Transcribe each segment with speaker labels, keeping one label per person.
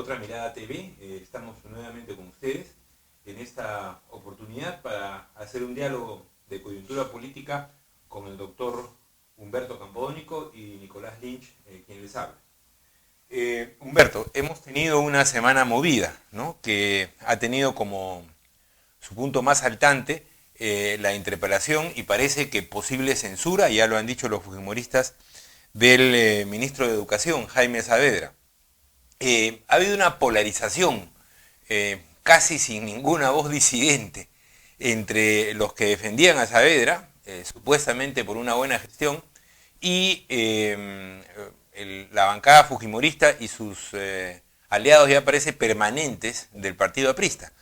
Speaker 1: Otra Mirada TV. Estamos nuevamente con ustedes en esta oportunidad para hacer un diálogo de coyuntura política con el doctor Humberto Campodónico y Nicolás Lynch, quien les habla. Humberto, hemos tenido una semana movida, ¿no? Que ha tenido como su punto más saltante la interpelación y parece que posible censura, ya lo han dicho los fujimoristas, del ministro de Educación, Jaime Saavedra. Ha habido una polarización casi sin ninguna voz disidente entre los que defendían a Saavedra, supuestamente por una buena gestión, y la bancada fujimorista y sus aliados, ya parece, permanentes del partido aprista,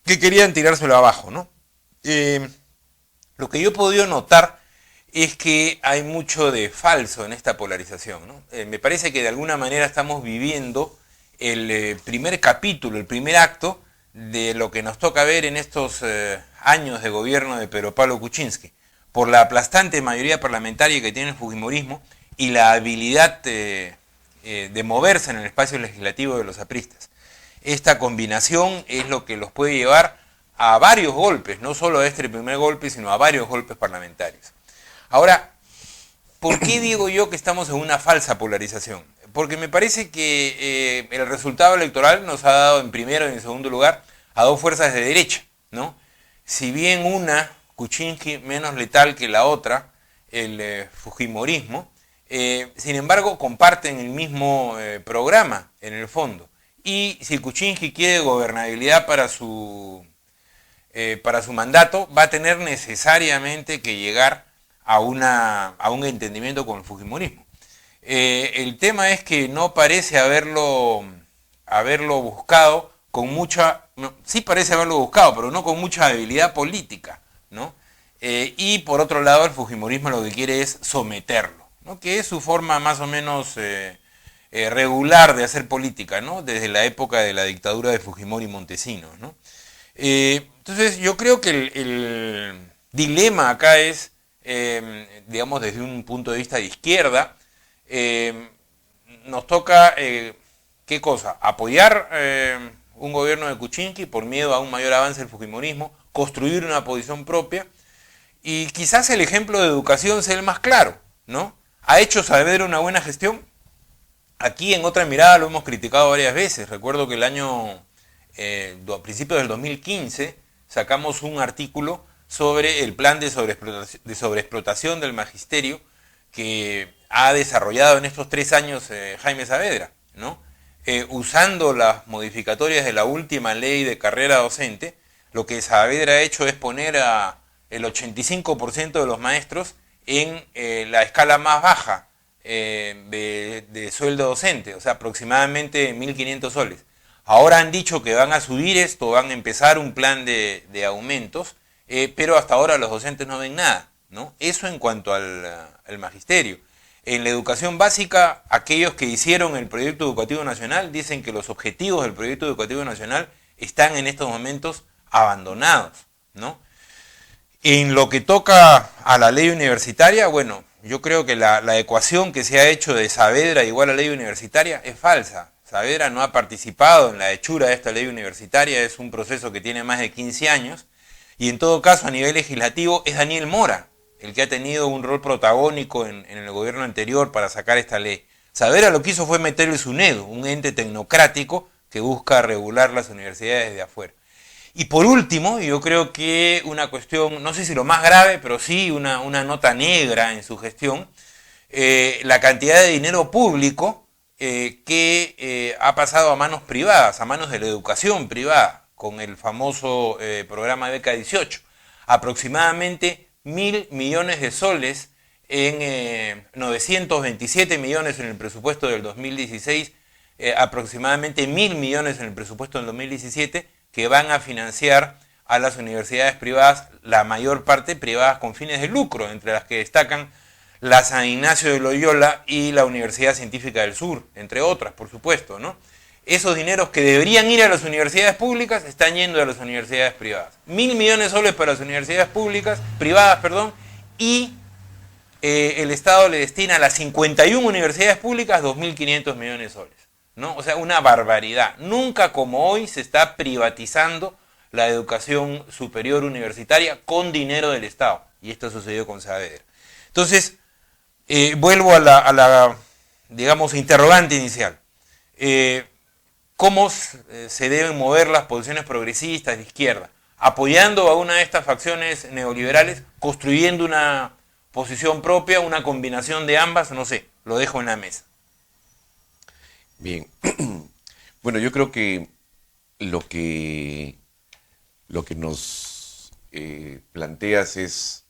Speaker 1: que querían tirárselo abajo, ¿no? Lo que yo he podido notar es que hay mucho de falso en esta polarización, ¿no? Me parece que de alguna manera estamos viviendo el primer capítulo, el primer acto de lo que nos toca ver en estos años de gobierno de Pedro Pablo Kuczynski, por la aplastante mayoría parlamentaria que tiene el fujimorismo y la habilidad de moverse en el espacio legislativo de los apristas. Esta combinación es lo que los puede llevar a varios golpes, no solo a este primer golpe, sino a varios golpes parlamentarios. Ahora, ¿por qué digo yo que estamos en una falsa polarización? Porque me parece que el resultado electoral nos ha dado en primero y en segundo lugar a dos fuerzas de derecha, ¿no? Si bien una, Kuczynski, menos letal que la otra, el fujimorismo, sin embargo comparten el mismo programa en el fondo. Y si Kuczynski quiere gobernabilidad para su mandato, va a tener necesariamente que llegar a un entendimiento con el fujimorismo. El tema es que no parece haberlo buscado con mucha... No, sí parece haberlo buscado, pero no con mucha habilidad política, ¿no? Y por otro lado, el fujimorismo lo que quiere es someterlo, ¿no? Que es su forma más o menos regular de hacer política, ¿no? Desde la época de la dictadura de Fujimori y Montesinos, ¿no? Entonces yo creo que el dilema acá es, digamos, desde un punto de vista de izquierda, nos toca, ¿qué cosa? Apoyar un gobierno de Kuczynski por miedo a un mayor avance del fujimorismo, construir una posición propia, y quizás el ejemplo de educación sea el más claro, ¿no? ¿Ha hecho Saavedra una buena gestión? Aquí en Otra Mirada lo hemos criticado varias veces. Recuerdo que a principios del 2015 sacamos un artículo sobre el plan de sobreexplotación del magisterio que ha desarrollado en estos 3 años Jaime Saavedra, ¿no? Usando las modificatorias de la última ley de carrera docente, lo que Saavedra ha hecho es poner el 85% de los maestros en la escala más baja de sueldo docente, o sea, aproximadamente 1.500 soles. Ahora han dicho que van a subir esto, van a empezar un plan de aumentos, pero hasta ahora los docentes no ven nada, ¿no? Eso en cuanto al magisterio. En la educación básica, aquellos que hicieron el Proyecto Educativo Nacional dicen que los objetivos del Proyecto Educativo Nacional están en estos momentos abandonados, ¿no? En lo que toca a la ley universitaria, bueno, yo creo que la ecuación que se ha hecho de Saavedra igual a ley universitaria es falsa. Saavedra no ha participado en la hechura de esta ley universitaria, es un proceso que tiene más de 15 años, y en todo caso a nivel legislativo es Daniel Mora el que ha tenido un rol protagónico en el gobierno anterior para sacar esta ley. Saavedra lo que hizo fue meter el SUNEDU, un ente tecnocrático que busca regular las universidades de afuera. Y por último, yo creo que una cuestión, no sé si lo más grave, pero sí una nota negra en su gestión, la cantidad de dinero público que ha pasado a manos privadas, a manos de la educación privada, con el famoso programa Beca 18. Aproximadamente 1.000 millones de soles en 927 millones en el presupuesto del 2016, aproximadamente 1.000 millones en el presupuesto del 2017, que van a financiar a las universidades privadas, la mayor parte privadas con fines de lucro, entre las que destacan la San Ignacio de Loyola y la Universidad Científica del Sur, entre otras, por supuesto, ¿no? Esos dineros que deberían ir a las universidades públicas están yendo a las universidades privadas. 1.000 millones de soles para las universidades privadas, y el Estado le destina a las 51 universidades públicas 2.500 millones de soles. ¿no? O sea, una barbaridad. Nunca como hoy se está privatizando la educación superior universitaria con dinero del Estado. Y esto sucedió con Saavedra. Entonces, vuelvo a la, digamos, interrogante inicial. ¿Cómo se deben mover las posiciones progresistas de izquierda? Apoyando a una de estas facciones neoliberales, construyendo una posición propia, una combinación de ambas, no sé, lo dejo en la mesa.
Speaker 2: Bien, bueno, yo creo que lo que, lo que nos planteas es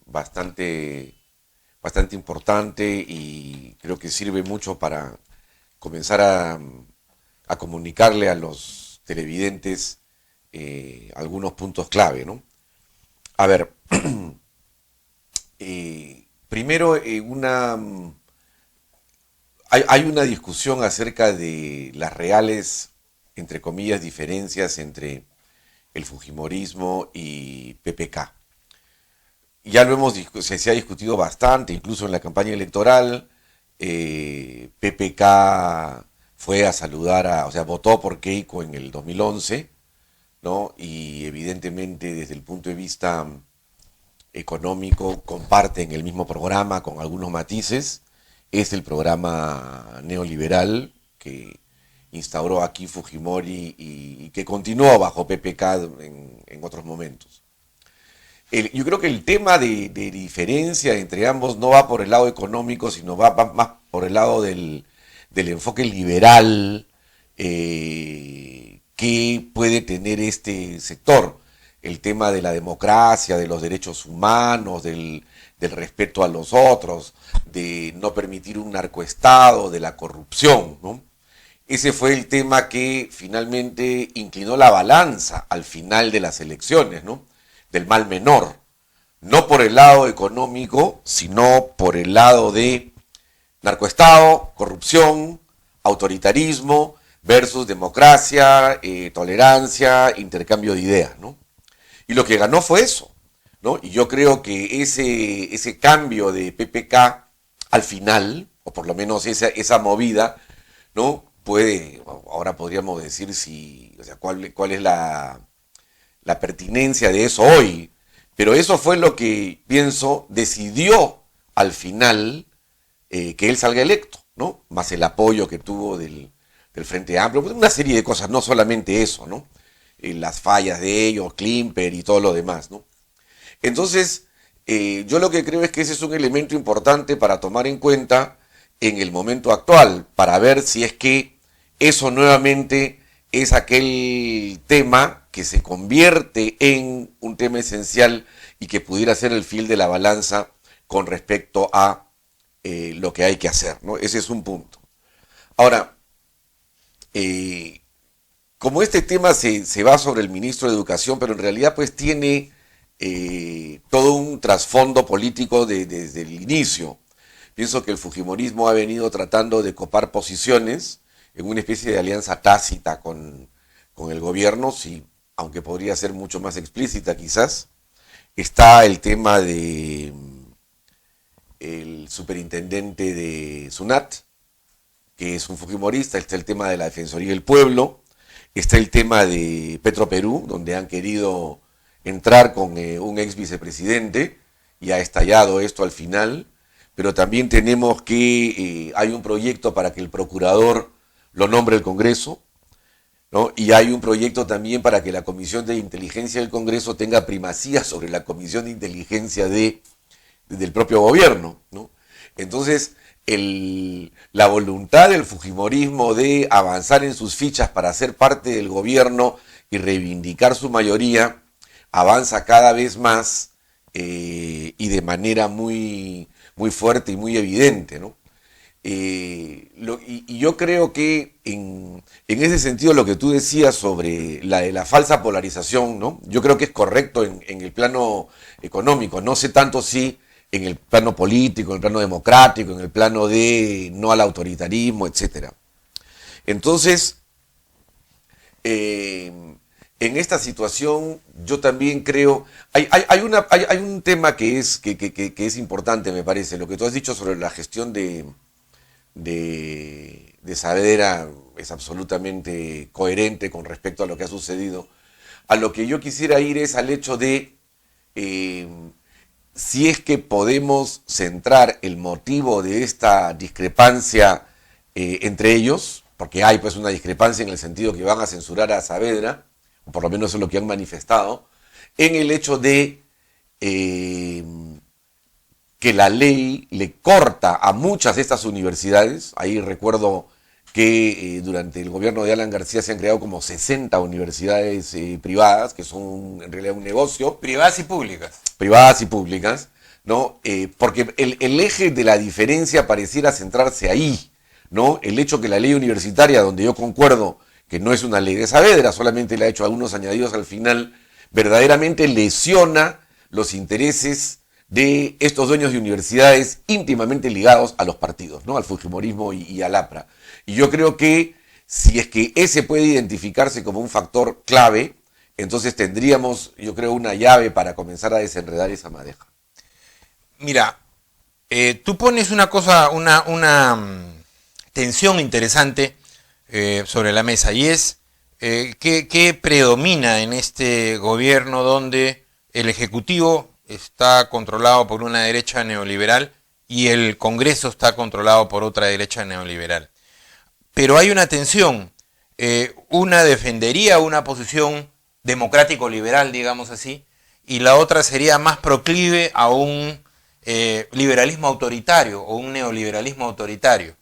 Speaker 2: bastante importante y creo que sirve mucho para comenzar a comunicarle a los televidentes algunos puntos clave, ¿no? A ver, primero hay una discusión acerca de las reales, entre comillas, diferencias entre el Fujimorismo y PPK. Ya se ha discutido bastante, incluso en la campaña electoral. PPK fue a saludar o sea, votó por Keiko en el 2011, ¿no? Y evidentemente desde el punto de vista económico comparten el mismo programa con algunos matices. Es el programa neoliberal que instauró aquí Fujimori y que continuó bajo PPK en otros momentos. Yo creo que el tema de diferencia entre ambos no va por el lado económico, sino va más por el lado del enfoque liberal que puede tener este sector. El tema de la democracia, de los derechos humanos, del respeto a los otros, de no permitir un narcoestado, de la corrupción, ¿no? Ese fue el tema que finalmente inclinó la balanza al final de las elecciones, ¿no? Del mal menor. No por el lado económico, sino por el lado de narcoestado, corrupción, autoritarismo versus democracia, tolerancia, intercambio de ideas, ¿no? Y lo que ganó fue eso, ¿no? Y yo creo que ese cambio de PPK al final, o por lo menos esa movida, ¿no? Ahora podríamos decir o sea, cuál es la pertinencia de eso hoy, pero eso fue lo que, pienso, decidió al final que él salga electo, ¿no? Más el apoyo que tuvo del Frente Amplio, una serie de cosas, no solamente eso, ¿no? Las fallas de ellos, Klimper y todo lo demás, ¿no? Entonces, yo lo que creo es que ese es un elemento importante para tomar en cuenta en el momento actual, para ver si es que eso nuevamente es aquel tema que se convierte en un tema esencial y que pudiera ser el fil de la balanza con respecto a lo que hay que hacer, ¿no? Ese es un punto. Ahora, como este tema se va sobre el ministro de Educación, pero en realidad pues tiene todo un trasfondo político desde el inicio. Pienso que el fujimorismo ha venido tratando de copar posiciones en una especie de alianza tácita con el gobierno, sí, aunque podría ser mucho más explícita quizás. Está el tema de el superintendente de SUNAT, que es un fujimorista. Está el tema de la Defensoría del Pueblo. Está el tema de Petroperú, donde han querido entrar con un ex vicepresidente y ha estallado esto al final. Pero también tenemos que hay un proyecto para que el procurador lo nombre el Congreso, ¿no? Y hay un proyecto también para que la Comisión de Inteligencia del Congreso tenga primacía sobre la Comisión de Inteligencia del propio gobierno, ¿no? Entonces, la voluntad del fujimorismo de avanzar en sus fichas para ser parte del gobierno y reivindicar su mayoría avanza cada vez más y de manera muy, muy fuerte y muy evidente, ¿no? Y yo creo que en ese sentido lo que tú decías sobre la falsa polarización, ¿no? Yo creo que es correcto en el plano económico. No sé tanto si en el plano político, en el plano democrático, en el plano de no al autoritarismo, etcétera. Entonces, en esta situación yo también creo, hay un tema que es importante, me parece, lo que tú has dicho sobre la gestión de de Saavedra es absolutamente coherente con respecto a lo que ha sucedido. A lo que yo quisiera ir es al hecho de si es que podemos centrar el motivo de esta discrepancia entre ellos, porque hay pues una discrepancia en el sentido que van a censurar a Saavedra, o por lo menos eso es lo que han manifestado, en el hecho de que la ley le corta a muchas de estas universidades. Ahí recuerdo que durante el gobierno de Alan García se han creado como 60 universidades privadas, que son en realidad un negocio.
Speaker 1: Privadas y públicas.
Speaker 2: Privadas y públicas, ¿no? Porque el eje de la diferencia pareciera centrarse ahí, ¿no? El hecho que la ley universitaria, donde yo concuerdo que no es una ley de Saavedra, solamente le ha hecho algunos añadidos al final, verdaderamente lesiona los intereses de estos dueños de universidades íntimamente ligados a los partidos, ¿no? Al fujimorismo y al APRA. Y yo creo que si es que ese puede identificarse como un factor clave, entonces tendríamos, yo creo, una llave para comenzar a desenredar esa madeja.
Speaker 1: Mira, tú pones una cosa, una tensión interesante sobre la mesa, y es qué predomina en este gobierno donde el Ejecutivo está controlado por una derecha neoliberal y el Congreso está controlado por otra derecha neoliberal. Pero hay una tensión. Una defendería una posición democrático-liberal, digamos así, y la otra sería más proclive a un liberalismo autoritario o un neoliberalismo autoritario.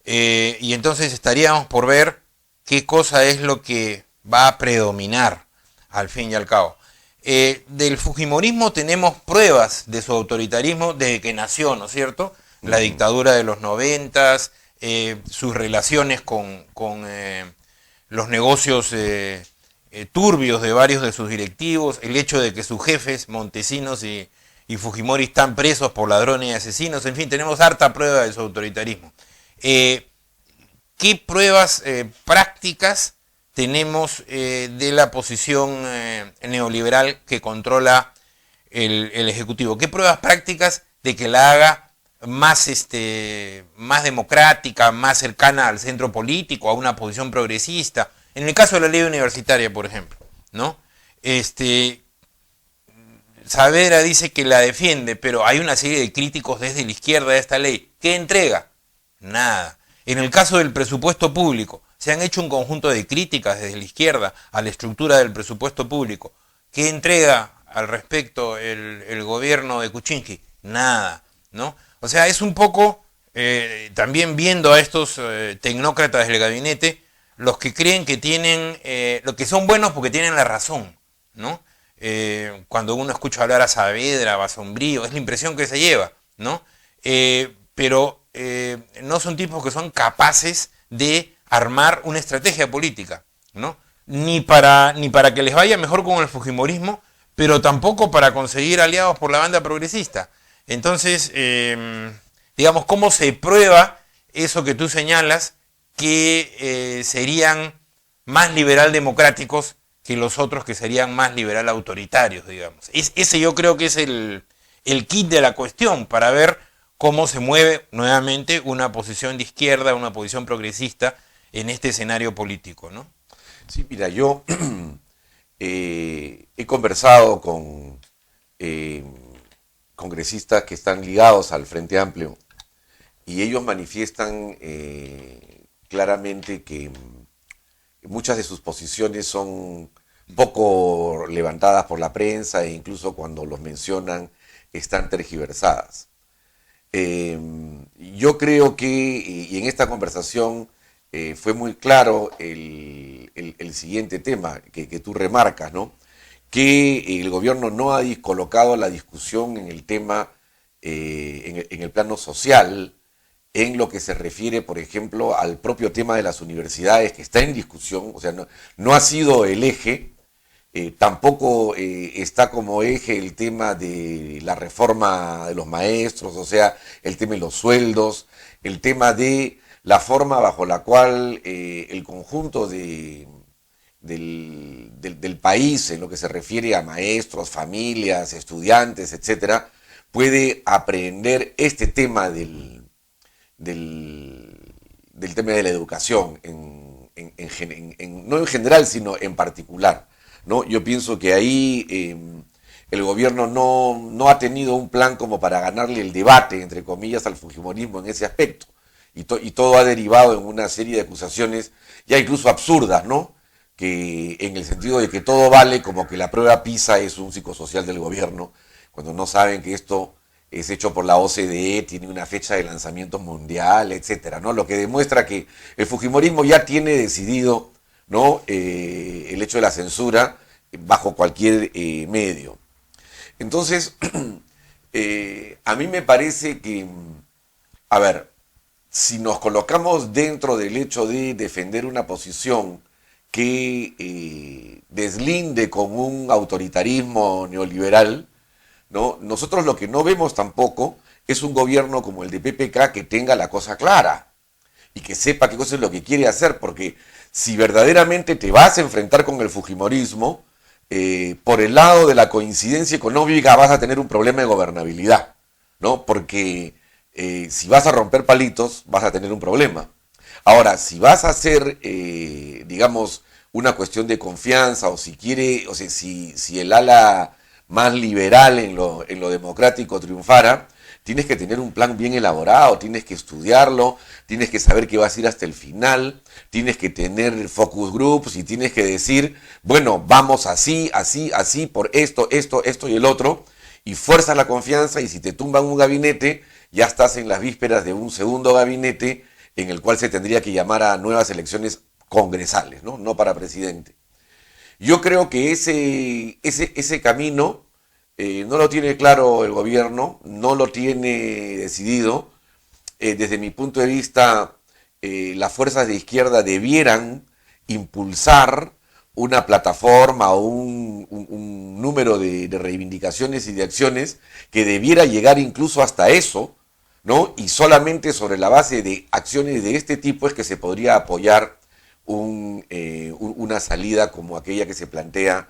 Speaker 1: Y entonces estaríamos por ver qué cosa es lo que va a predominar al fin y al cabo. Del fujimorismo tenemos pruebas de su autoritarismo desde que nació, ¿no es cierto? La dictadura de los 90s, sus relaciones con los negocios turbios de varios de sus directivos, el hecho de que sus jefes, Montesinos y Fujimori, están presos por ladrones y asesinos. En fin, tenemos harta prueba de su autoritarismo. ¿Qué pruebas prácticas tenemos de la posición neoliberal que controla el Ejecutivo? ¿Qué pruebas prácticas de que la haga más democrática, más cercana al centro político, a una posición progresista? En el caso de la ley universitaria, por ejemplo, ¿no? Saavedra dice que la defiende, pero hay una serie de críticos desde la izquierda de esta ley. ¿Qué entrega? Nada. En el caso del presupuesto público, se han hecho un conjunto de críticas desde la izquierda a la estructura del presupuesto público. ¿Qué entrega al respecto el gobierno de Kuczynski? Nada, ¿no? O sea, es un poco, también viendo a estos tecnócratas del gabinete, los que creen que tienen, los que son buenos porque tienen la razón, ¿no? Cuando uno escucha hablar a Saavedra, a Sombrío, es la impresión que se lleva, ¿no? Pero no son tipos que son capaces de armar una estrategia política, ¿no? Ni para que les vaya mejor con el fujimorismo, pero tampoco para conseguir aliados por la banda progresista. Entonces, digamos, ¿cómo se prueba eso que tú señalas, que serían más liberal democráticos que los otros que serían más liberal autoritarios, digamos? Ese yo creo que es el kit de la cuestión para ver cómo se mueve nuevamente una posición de izquierda, una posición progresista en este escenario político, ¿no?
Speaker 2: Sí, mira, yo he conversado con congresistas que están ligados al Frente Amplio y ellos manifiestan claramente que muchas de sus posiciones son poco levantadas por la prensa e incluso cuando los mencionan están tergiversadas. Yo creo que, y en esta conversación fue muy claro el siguiente tema que tú remarcas, ¿no? Que el gobierno no ha colocado la discusión en el tema, en el plano social, en lo que se refiere, por ejemplo, al propio tema de las universidades que está en discusión. O sea, no ha sido el eje. Tampoco está como eje el tema de la reforma de los maestros, o sea, el tema de los sueldos, el tema de la forma bajo la cual el conjunto del país, en lo que se refiere a maestros, familias, estudiantes, etcétera, puede aprender este tema de del tema de la educación, no en general, sino en particular, ¿no? Yo pienso que ahí el gobierno no ha tenido un plan como para ganarle el debate, entre comillas, al fujimorismo en ese aspecto. Y todo ha derivado en una serie de acusaciones ya incluso absurdas, ¿no? Que en el sentido de que todo vale, como que la prueba PISA es un psicosocial del gobierno, cuando no saben que esto es hecho por la OCDE, tiene una fecha de lanzamiento mundial, etcétera, ¿no? Lo que demuestra que el fujimorismo ya tiene decidido, ¿no? El hecho de la censura bajo cualquier medio. Entonces, a mí me parece que, a ver, si nos colocamos dentro del hecho de defender una posición que deslinde con un autoritarismo neoliberal, ¿no? Nosotros lo que no vemos tampoco es un gobierno como el de PPK que tenga la cosa clara y que sepa qué cosa es lo que quiere hacer, porque si verdaderamente te vas a enfrentar con el fujimorismo, por el lado de la coincidencia económica vas a tener un problema de gobernabilidad, ¿no? Porque si vas a romper palitos vas a tener un problema. Ahora, si vas a hacer, digamos, una cuestión de confianza, o si quiere, o sea, si el ala más liberal en lo democrático triunfara, tienes que tener un plan bien elaborado, tienes que estudiarlo, tienes que saber que vas a ir hasta el final, tienes que tener focus groups y tienes que decir, bueno, vamos así, así, así, por esto, esto, esto y el otro, y fuerzas la confianza, y si te tumban un gabinete, ya estás en las vísperas de un segundo gabinete en el cual se tendría que llamar a nuevas elecciones congresales, ¿no? No para presidente. Yo creo que ese camino no lo tiene claro el gobierno, no lo tiene decidido. Desde mi punto de vista, las fuerzas de izquierda debieran impulsar una plataforma o un número de reivindicaciones y de acciones que debiera llegar incluso hasta eso, ¿no? Y solamente sobre la base de acciones de este tipo es que se podría apoyar una salida como aquella que se plantea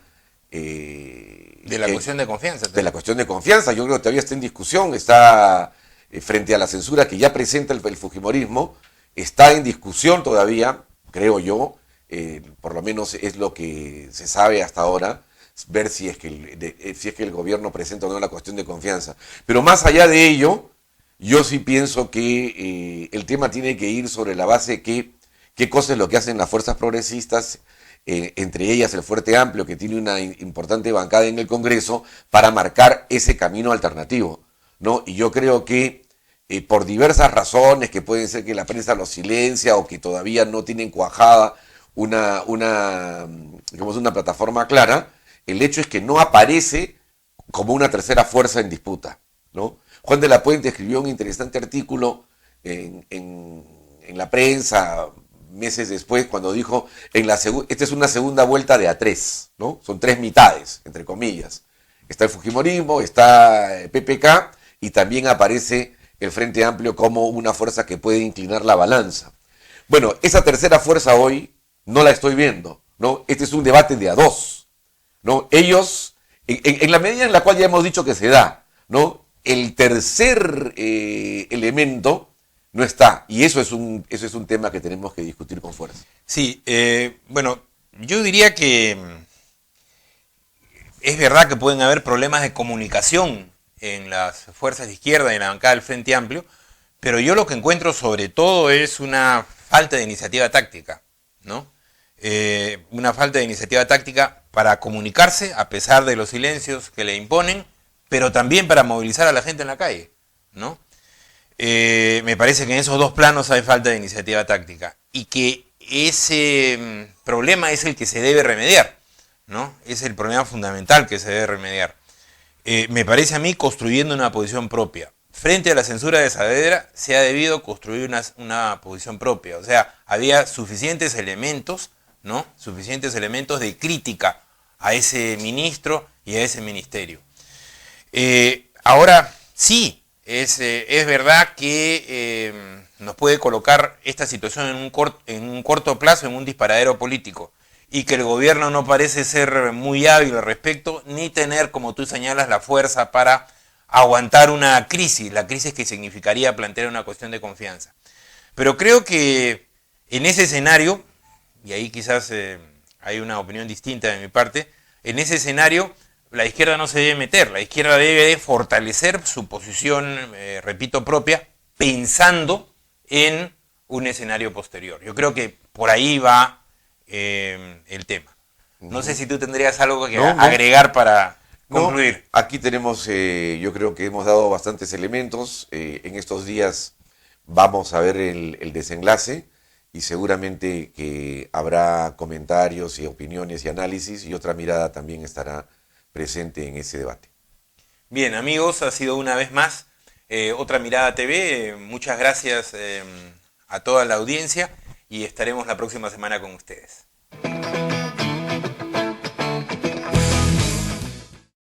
Speaker 1: de la cuestión de confianza.
Speaker 2: De la cuestión de confianza. Yo creo que todavía está en discusión, está frente a la censura que ya presenta el fujimorismo, está en discusión todavía, creo yo, por lo menos es lo que se sabe hasta ahora, ver si es que el gobierno presenta o no la cuestión de confianza. Pero más allá de ello, yo sí pienso que el tema tiene que ir sobre la base que qué cosa es lo que hacen las fuerzas progresistas, entre ellas el Frente Amplio, que tiene una importante bancada en el Congreso, para marcar ese camino alternativo, ¿no? Y yo creo que por diversas razones, que pueden ser que la prensa lo silencia o que todavía no tienen cuajada una plataforma clara, el hecho es que no aparece como una tercera fuerza en disputa, ¿no? Juan de la Puente escribió un interesante artículo en la prensa meses después, cuando dijo, esta es una segunda vuelta de A3, ¿no? Son tres mitades, entre comillas. Está el fujimorismo, está PPK, y también aparece el Frente Amplio como una fuerza que puede inclinar la balanza. Bueno, esa tercera fuerza hoy no la estoy viendo, ¿no? Este es un debate de a dos, ¿no? Ellos, en la medida en la cual ya hemos dicho que se da, ¿no? El tercer elemento no está, y eso es un tema que tenemos que discutir con fuerza.
Speaker 1: Sí, bueno, yo diría que es verdad que pueden haber problemas de comunicación en las fuerzas de izquierda y en la bancada del Frente Amplio, pero yo lo que encuentro sobre todo es una falta de iniciativa táctica, ¿no? Una falta de iniciativa táctica para comunicarse a pesar de los silencios que le imponen, pero también para movilizar a la gente en la calle, ¿no? Me parece que en esos dos planos hay falta de iniciativa táctica y que ese problema es el que se debe remediar, ¿no? Es el problema fundamental que se debe remediar. Me parece a mí construyendo una posición propia. Frente a la censura de Saavedra se ha debido construir una posición propia, o sea, había suficientes elementos, ¿no? Suficientes elementos de crítica a ese ministro y a ese ministerio. Ahora, sí, es verdad que nos puede colocar esta situación en un corto plazo en un disparadero político y que el gobierno no parece ser muy hábil al respecto, ni tener, como tú señalas, la fuerza para aguantar una crisis, la crisis que significaría plantear una cuestión de confianza. Pero creo que en ese escenario, y ahí quizás hay una opinión distinta de mi parte, en ese escenario la izquierda no se debe meter, la izquierda debe de fortalecer su posición, repito, propia, pensando en un escenario posterior. Yo creo que por ahí va el tema. No sé si tú tendrías algo que agregar para concluir.
Speaker 2: No, aquí tenemos, yo creo que hemos dado bastantes elementos. En estos días vamos a ver el desenlace y seguramente que habrá comentarios y opiniones y análisis y otra mirada también estará presente en ese debate.
Speaker 1: Bien, amigos, ha sido una vez más Otra Mirada TV. Muchas gracias a toda la audiencia y estaremos la próxima semana con ustedes.